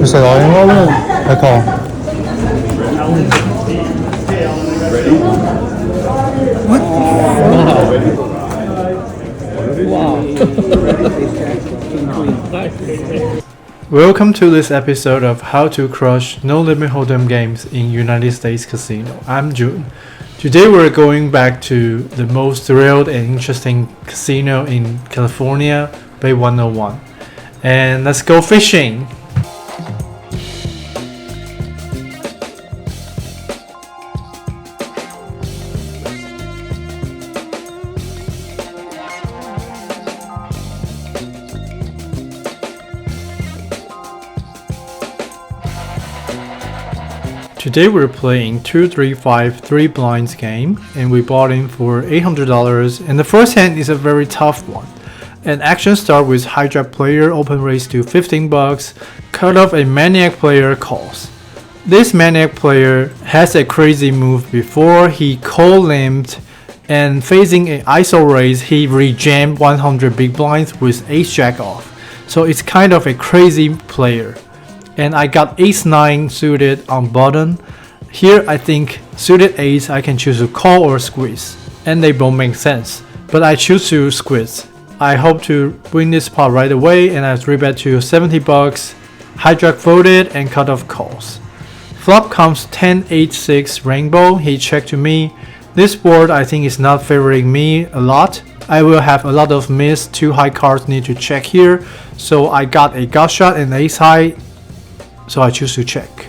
Is it all in roll? I call. What? Wow. Welcome to this episode of How to Crush No Limit Hold'em games in United States Casino. I'm June. Today we're going back to the most thrilled and interesting casino in California, Bay 101. And let's go fishing! Today we're playing 2-3-5 3 blinds game, and we bought in for $800, and the first hand is a very tough one. An action start with hijack player, open raise to $15, cut off a maniac player calls. This maniac player has a crazy move before. He call-limped, and facing an ISO raise he rejammed 100 big blinds with ace jack off. So it's kind of a crazy player. And I got ace-9 suited on button. Here I think suited ace I can choose to call or squeeze, and they both make sense, but I choose to squeeze. I hope to win this pot right away, and I 3-bet to $70, hijack folded and cut off calls. Flop comes 10-8-6 rainbow, he checked to me. This board I think is not favoring me a lot. I will have a lot of miss, 2 high cards need to check here, so I got a gut shot and ace high, so I choose to check.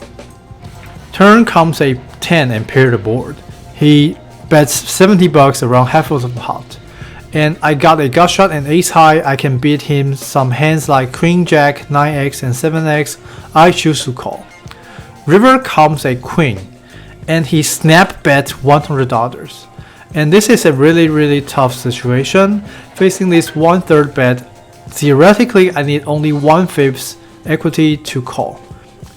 Turn comes a 10 and pair the board. He bets $70 around half of the pot. And I got a gut shot and ace high. I can beat him some hands like queen jack, 9x and 7x. I choose to call. River comes a queen, and he snap bet $100. And this is a really tough situation. Facing this 1/3 bet, theoretically I need only 1/5 equity to call.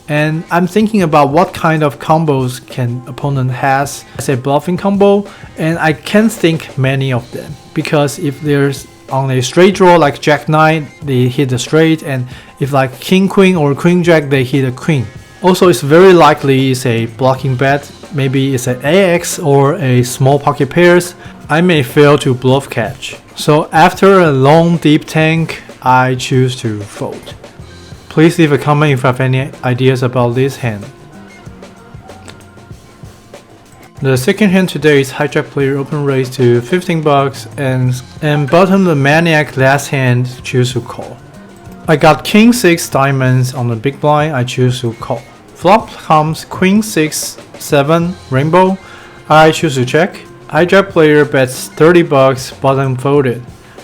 And I'm thinking about what kind of combos can opponent has as a bluffing combo, and I can't think many of them, because if there's on a straight draw like jack 9 they hit the straight, and if like king queen or queen jack they hit a queen. Also it's very likely it's a blocking bet, maybe it's an AX or a small pocket pairs. I may fail to bluff catch. So after a long deep tank I choose to fold. Please leave a comment if you have any ideas about this hand. The second hand today is hijack player, open raise to $15, and bottom the maniac last hand choose to call. I got king 6 diamonds on the big blind, I choose to call. Flop comes queen 6 7 rainbow, I choose to check. Hijack player bets $30, bottom folded.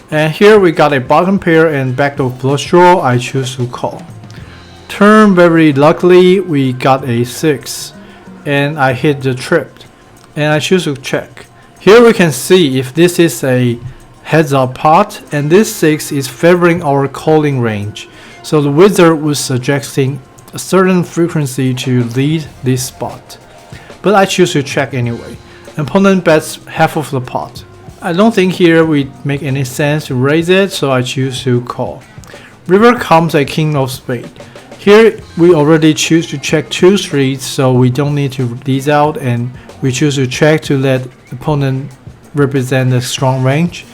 And here we got a bottom pair and backdoor flush draw, I choose to call. Turn, very luckily we got a 6 and I hit the trip and I choose to check. Here we can see if this is a heads up pot, and this 6 is favoring our calling range, so the wizard was suggesting a certain frequency to lead this spot, but I choose to check anyway. Opponent bets half of the pot. I don't think here we make any sense to raise it, so I choose to call. River comes a king of spade. Here we already choose to check 2 streets, so we don't need to read these out, and we choose to check to let opponent represent the strong range.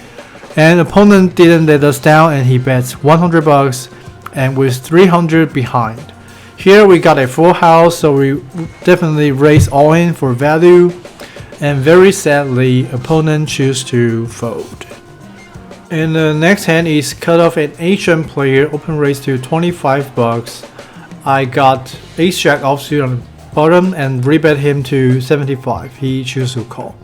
And opponent didn't let us down, and he bets $100 and with 300 behind. Here we got a full house, so we definitely raise all in for value, and very sadly opponent choose to fold. And the next hand is cut off an Asian player, open raise to $25. I got ace jack offsuit on the bottom and rebet him to 75. He chooses to call.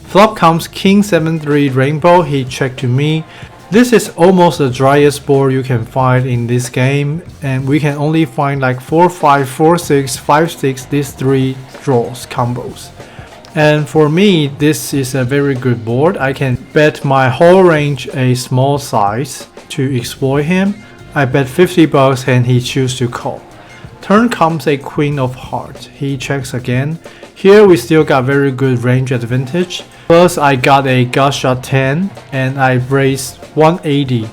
Flop comes king 7-3 rainbow. He checked to me. This is almost the driest board you can find in this game, and we can only find like 4-5, 4-6, 5-6, these 3 draws combos. And for me, this is a very good board. I can bet my whole range a small size to exploit him. I bet $50 and he chooses to call. Turn comes a queen of hearts. He checks again. Here we still got very good range advantage. Plus I got a gut shot 10 and I raised 180,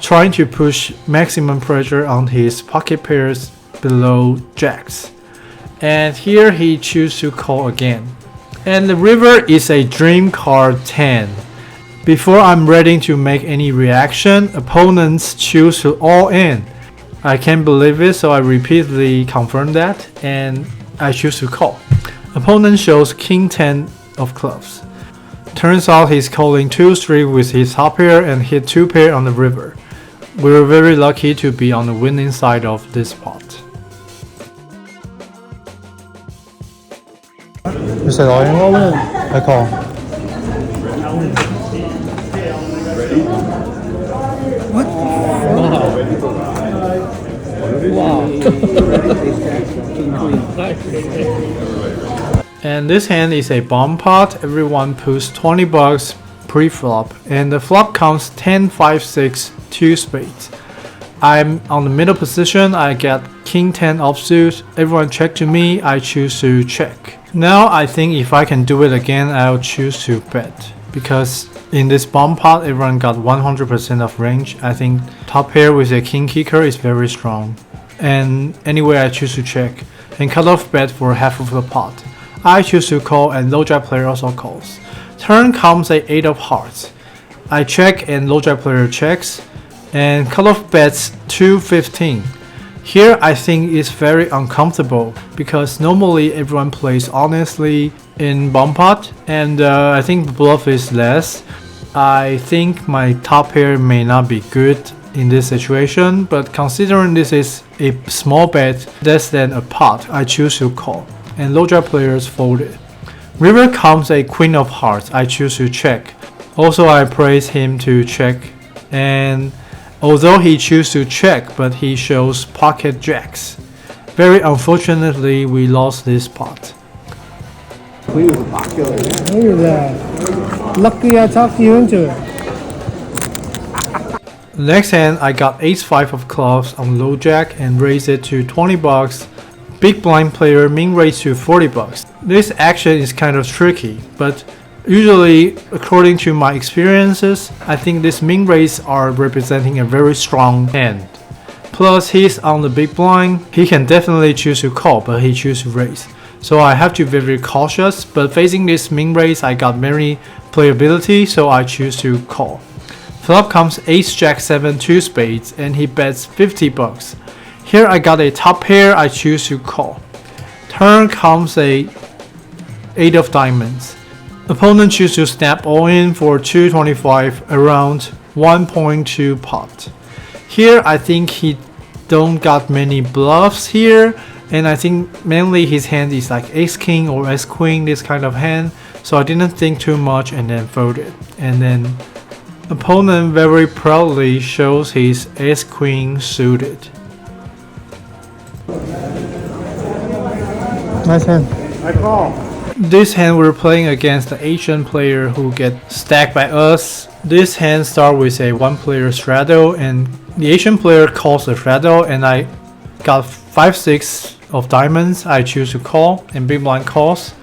trying to push maximum pressure on his pocket pairs below jacks. And here he chooses to call again. And the river is a dream card 10. Before I'm ready to make any reaction, opponents choose to all in. I can't believe it, so I repeatedly confirm that, and I choose to call. Opponent shows King 10 of clubs. Turns out he's calling 2-3 with his top pair and hit 2 pair on the river. We were very lucky to be on the winning side of this pot. You said all in? All in. I call. What? And this hand is a bomb pot. Everyone puts 20 bucks pre-flop, and the flop comes 10, 5, 6, 2 spades. I'm on the middle position. I get King 10 offsuit. Everyone check to me. I choose to check. Now I think if I can do it again, I'll choose to bet, because in this bomb pot everyone got 100% of range. I think top pair with a king kicker is very strong. And anyway, I choose to check and cut off bet for half of the pot. I choose to call, and low jack player also calls. Turn comes a 8 of hearts. I check and low jack player checks, and cut off bets 2-15. Here I think it's very uncomfortable, because normally everyone plays honestly in bomb pot, and I think bluff is less. I think my top pair may not be good in this situation, but considering this is a small bet less than a pot, I choose to call, and low jack players folded. River comes a queen of hearts. I choose to check. Also, I praise him to check, and although he chooses to check, but he shows pocket jacks. Very unfortunately, we lost this pot. Look at that. Lucky I talked you into it. Next hand, I got ace-5 of clubs on low jack and raised it to 20 bucks. Big blind player min raise to 40 bucks. This action is kind of tricky, but usually, according to my experiences, I think this min raise are representing a very strong hand. Plus, he's on the big blind. He can definitely choose to call, but he chooses to raise. So I have to be very cautious, but facing this min raise, I got many playability, so I choose to call. Flop comes ace jack 7 2 spades, and he bets 50 bucks. Here I got a top pair. I choose to call. Turn comes a 8 of diamonds. Opponent chooses to snap all in for 225, around 1.2 pot. Here I think he don't got many bluffs here, and I think mainly his hand is like ace king or ace queen, this kind of hand, so I didn't think too much and then folded. And then opponent very proudly shows his ace queen suited. Nice hand. I call. This hand we're playing against the Asian player who get stacked by us. This hand start with a 1 player straddle, and the Asian player calls the straddle, and I got 5-6 of diamonds. I choose to call, and big blind calls.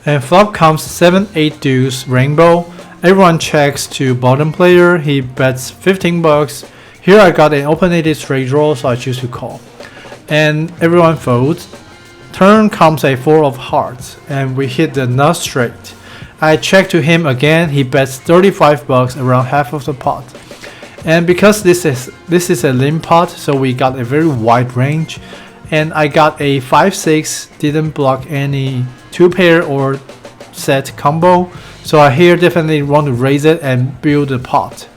And flop comes 7-8 deuce rainbow. Everyone checks to bottom player. He bets 15 bucks. Here I got an open-ended straight draw, so I choose to call. And everyone folds. Turn comes a 4 of hearts, and we hit the nut straight. I check to him again. He bets 35 bucks, around half of the pot. And because this is a limp pot, so we got a very wide range. And I got a 5-6, didn't block any 2 pair or set combo. So I here definitely want to raise it and build the pot.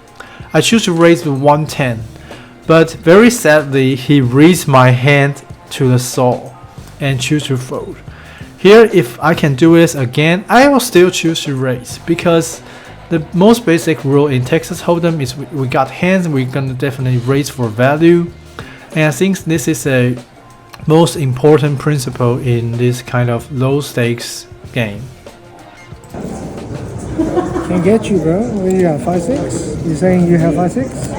I choose to raise with 110, but very sadly he reads my hand to the soul and choose to fold. Here, if I can do this again, I will still choose to raise, because the most basic rule in Texas Hold'em is we got hands, we're gonna definitely raise for value, and I think this is a most important principle in this kind of low stakes game. Can't get you, bro. What do you got? 5-6? You saying you have 5-6?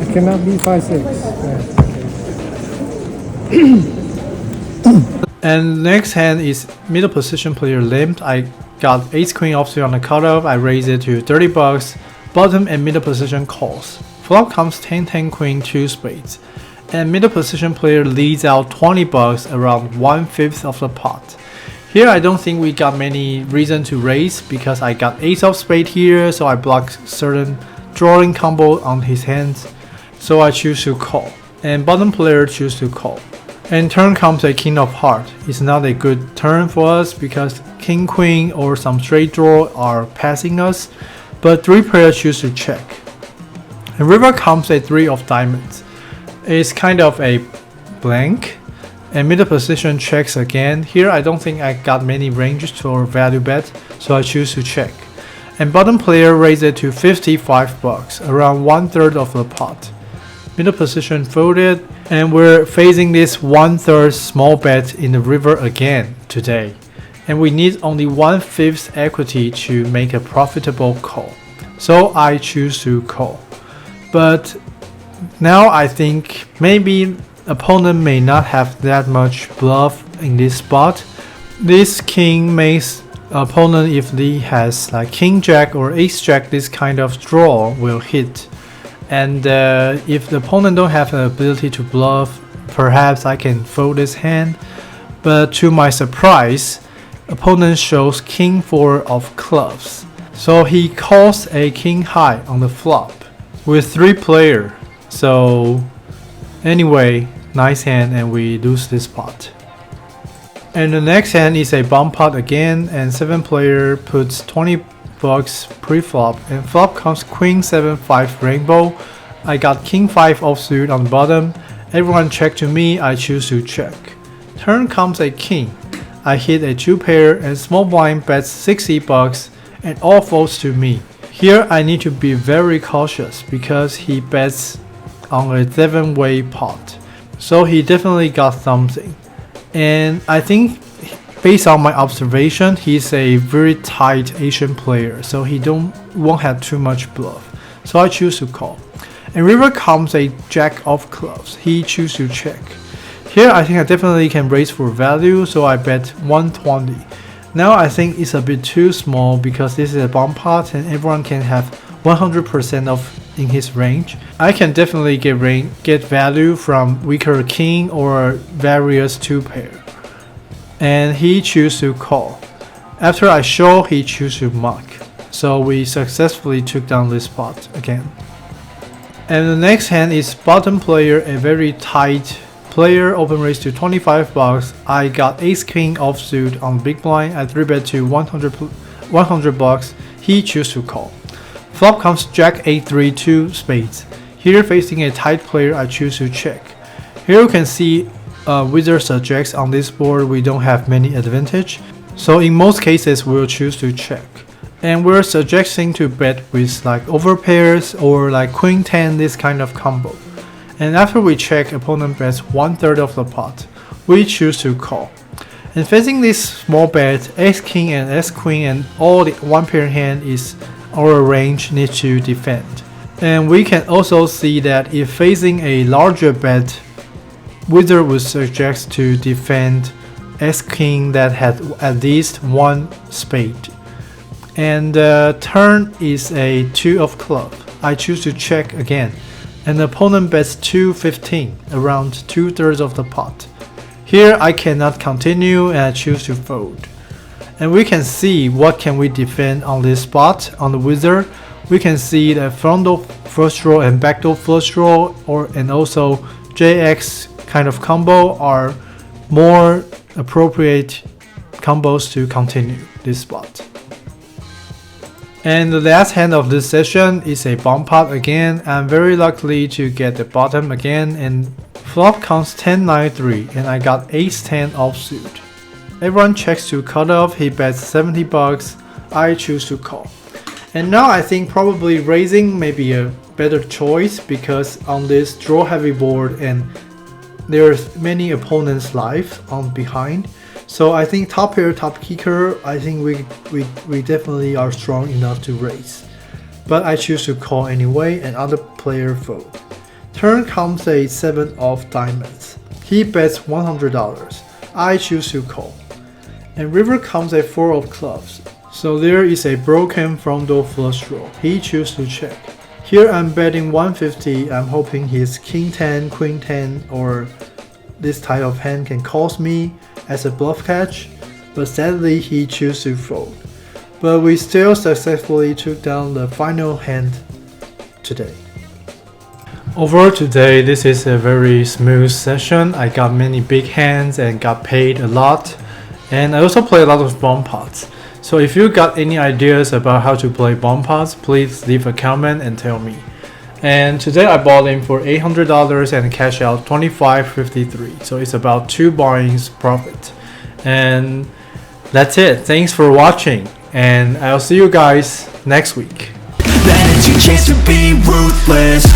I cannot be 5-6. And next hand is middle position player limped. I got ace queen offsuit on the cutoff. I raise it to 30 bucks. Bottom and middle position calls. Flop comes 10-10 queen 2 spades. and middle position player leads out 20 bucks, around 1/5 of the pot. Here I don't think we got many reason to raise because I got ace of spade here, so I block certain drawing combo on his hands, so I choose to call, and bottom player choose to call. And turn comes a king of heart. It's not a good turn for us because king queen or some straight draw are passing us, but three player choose to check. And river comes a three of diamonds. It's kind of a blank, and middle position checks again. Here I don't think I got many ranges for value bet, so I choose to check. And bottom player raised it to 55 bucks, around 1/3 of the pot. Middle position folded, and we're facing this 1/3 small bet in the river again today. And we need only 1/5 equity to make a profitable call. So I choose to call. But now I think maybe opponent may not have that much bluff in this spot. This king makes opponent, if he has like king jack or ace jack, this kind of draw will hit. And if the opponent don't have the ability to bluff, perhaps I can fold this hand. But to my surprise, opponent shows king 4 of clubs. So he calls a king high on the flop with 3 player. So anyway, nice hand, and we lose this pot. And the next hand is a bomb pot again, and 7 player puts 20 bucks pre-flop, and flop comes queen 7-5 rainbow. I got king 5 offsuit on the bottom. Everyone check to me, I choose to check. Turn comes a king. I hit a 2 pair, and small blind bets 60 bucks, and all folds to me. Here I need to be very cautious because he bets on a 7-way pot. So he definitely got something. And I think based on my observation, he's a very tight Asian player, so he won't have too much bluff. So I choose to call. And river comes a jack of clubs. He chooses to check. Here I think I definitely can raise for value, so I bet 120. Now I think it's a bit too small because this is a bomb pot and everyone can have 100% of in his range. I can definitely get value from weaker king or various 2 pair. And he choose to call. After I show, he choose to muck. So we successfully took down this spot again. And the next hand is bottom player, a very tight player, open raise to 25 bucks. I got ace king offsuit on big blind. I 3-bet to 100 bucks. He choose to call. Flop comes jack 8-3 2 spades. Here facing a tight player, I choose to check. Here you can see wizard subjects on this board. We don't have many advantage, so in most cases we'll choose to check. And we're suggesting to bet with like over pairs or like queen 10, this kind of combo. And after we check, opponent bets 1/3 of the pot. We choose to call. And facing this small bet, ace king and ace queen and all the 1 pair hand is our range needs to defend. And we can also see that if facing a larger bet, wizard would suggest to defend ace king that had at least 1 spade. And turn is a 2 of club. I choose to check again. And the opponent bets 215, around 2/3 of the pot. Here I cannot continue and I choose to fold. And we can see what can we defend on this spot on the wizard. We can see the frontal flush draw and backdoor flush draw, and also JX kind of combo are more appropriate combos to continue this spot. And the last hand of this session is a bomb pot again. I'm very lucky to get the bottom again, and flop comes 10-9-3, and I got ace 10 offsuit. Everyone checks to cut off. He bets 70 bucks. I choose to call. And now I think probably raising may be a better choice because on this draw heavy board and there's many opponents live on behind. So I think top pair, top kicker, I think we definitely are strong enough to raise. But I choose to call anyway, and other player fold. Turn comes a 7 of diamonds. He bets $100. I choose to call. And river comes a 4 of clubs. So there is a broken frontal flush draw. He chooses to check. Here I'm betting 150. I'm hoping his king 10, queen 10 or this type of hand can cost me as a bluff catch, but sadly he chose to fold. But we still successfully took down the final hand today. Overall today, this is a very smooth session. I got many big hands and got paid a lot. And I also play a lot of bomb pots. So if you got any ideas about how to play bomb pots, please leave a comment and tell me. And today I bought in for $800 and cash out $25.53. So it's about 2 buyings profit. And that's it. Thanks for watching. And I'll see you guys next week. That is your chance to be ruthless.